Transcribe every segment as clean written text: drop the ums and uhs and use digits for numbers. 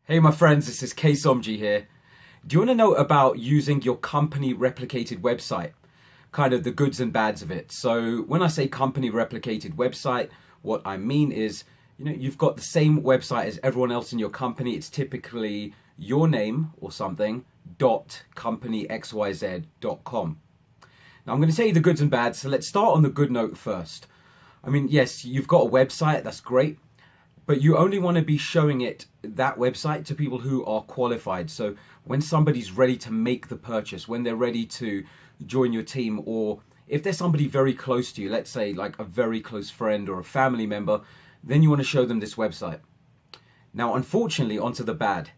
Hey my friends, this is Somji here. Do you want to know about using your company replicated website? Kind of the goods and bads of it. So when I say company replicated website, what I mean is, you've got the same website as everyone else in your company. It's typically your name or something, .companyxyz.com. Now I'm going to tell you the goods and bads, so let's start on the good note first. I mean, yes, you've got a website, that's great. But you only want to be showing that website to people who are qualified. So when somebody's ready to make the purchase, when they're ready to join your team, or if there's somebody very close to you, let's say like a very close friend or a family member, then you want to show them this website. Now, unfortunately, onto the bad.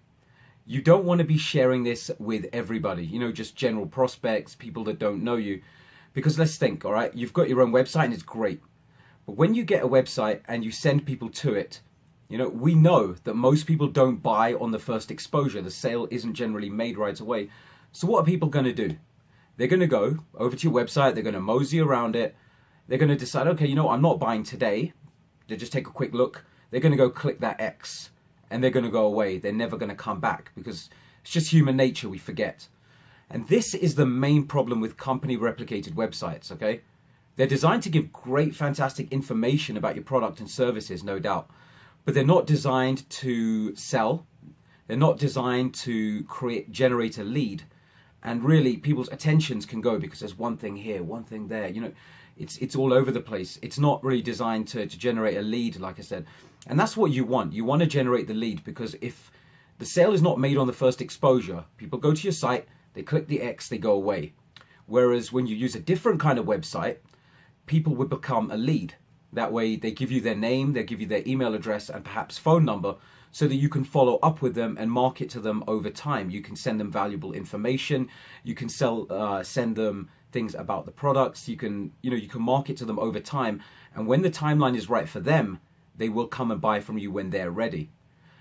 You don't want to be sharing this with everybody, just general prospects, people that don't know you. Because let's think, all right, you've got your own website and it's great. But when you get a website and you send people to it, we know that most people don't buy on the first exposure. The sale isn't generally made right away. So what are people going to do? They're going to go over to your website. They're going to mosey around it. They're going to decide, okay, I'm not buying today. They just take a quick look. They're going to go click that X and they're going to go away. They're never going to come back because it's just human nature. We forget. And this is the main problem with company replicated websites, okay? They're designed to give great, fantastic information about your product and services, no doubt. But they're not designed to sell. They're not designed to generate a lead. And really, people's attentions can go because there's one thing here, one thing there. It's all over the place. It's not really designed to generate a lead, like I said. And that's what you want. You want to generate the lead because if the sale is not made on the first exposure, people go to your site, they click the X, they go away. Whereas when you use a different kind of website, people would become a lead. That way they give you their name, they give you their email address and perhaps phone number so that you can follow up with them and market to them over time. You can send them valuable information. You can send them things about the products. You can market to them over time. And when the timeline is right for them, they will come and buy from you when they're ready.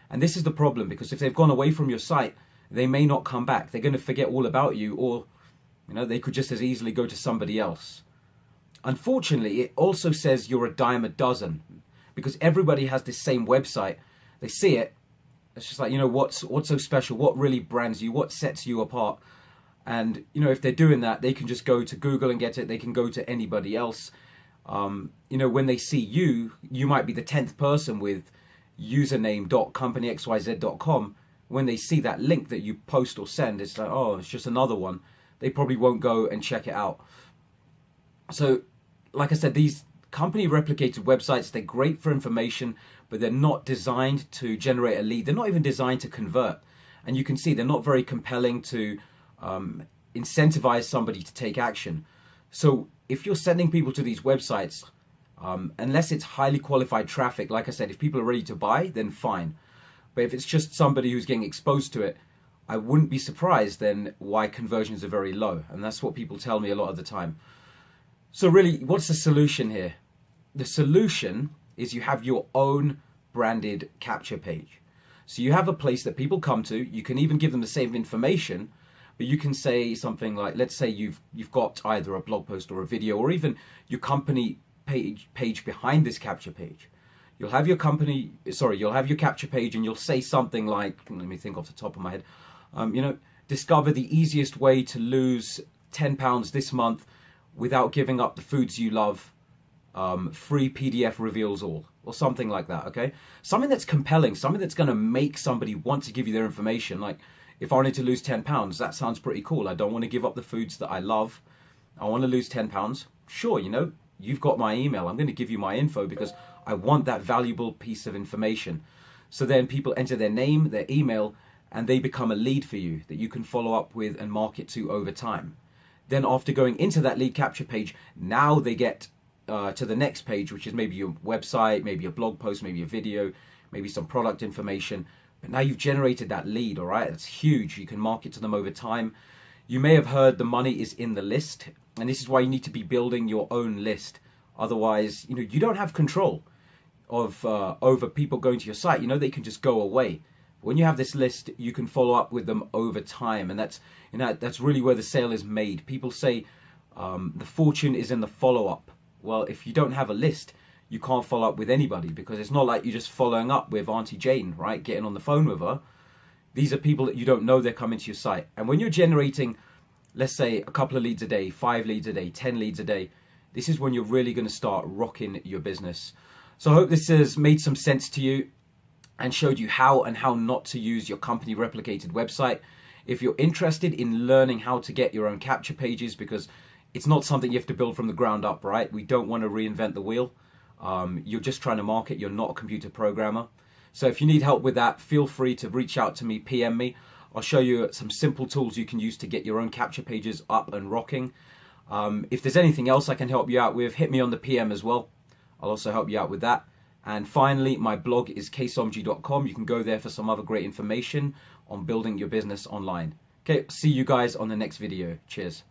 And this is the problem because if they've gone away from your site, they may not come back. They're going to forget all about you or, they could just as easily go to somebody else. Unfortunately, it also says you're a dime a dozen because everybody has this same website. They see it. It's just like, what's so special? What really brands you? What sets you apart? And, if they're doing that, they can just go to Google and get it. They can go to anybody else. When they see you, you might be the 10th person with username.companyxyz.com. When they see that link that you post or send, it's like, oh, it's just another one. They probably won't go and check it out. So, like I said, these company replicated websites, they're great for information, but they're not designed to generate a lead. They're not even designed to convert. And you can see they're not very compelling to incentivize somebody to take action. So if you're sending people to these websites, unless it's highly qualified traffic, like I said, if people are ready to buy, then fine. But if it's just somebody who's getting exposed to it, I wouldn't be surprised then why conversions are very low. And that's what people tell me a lot of the time. So really, what's the solution here? The solution is you have your own branded capture page. So you have a place that people come to. You can even give them the same information, but you can say something like, let's say you've got either a blog post or a video or even your company page behind this capture page. You'll have your capture page and you'll say something like, let me think off the top of my head, discover the easiest way to lose 10 pounds this month without giving up the foods you love, free PDF reveals all, or something like that, okay? Something that's compelling, something that's going to make somebody want to give you their information. Like, if I wanted to lose 10 pounds, that sounds pretty cool. I don't want to give up the foods that I love. I want to lose 10 pounds. Sure, you've got my email. I'm going to give you my info because I want that valuable piece of information. So then people enter their name, their email, and they become a lead for you that you can follow up with and market to over time. Then after going into that lead capture page, now they get to the next page, which is maybe your website, maybe a blog post, maybe a video, maybe some product information. But now you've generated that lead, all right? That's huge. You can market to them over time. You may have heard the money is in the list. And this is why you need to be building your own list. Otherwise, you don't have control of over people going to your site. They can just go away. When you have this list, you can follow up with them over time, and that's really where the sale is made. People say the fortune is in the follow-up. Well, if you don't have a list, you can't follow up with anybody because it's not like you're just following up with Auntie Jane, right? Getting on the phone with her. These are people that you don't know, they're coming to your site. And when you're generating, let's say, a couple of leads a day, 5 leads a day, 10 leads a day, this is when you're really going to start rocking your business. So I hope this has made some sense to you and showed you how and how not to use your company replicated website. If you're interested in learning how to get your own capture pages, because it's not something you have to build from the ground up, right? We don't want to reinvent the wheel. You're just trying to market. You're not a computer programmer. So if you need help with that, feel free to reach out to me, PM me. I'll show you some simple tools you can use to get your own capture pages up and rocking. If there's anything else I can help you out with, hit me on the PM as well. I'll also help you out with that. And finally, my blog is ksomji.com. You can go there for some other great information on building your business online. Okay, see you guys on the next video. Cheers.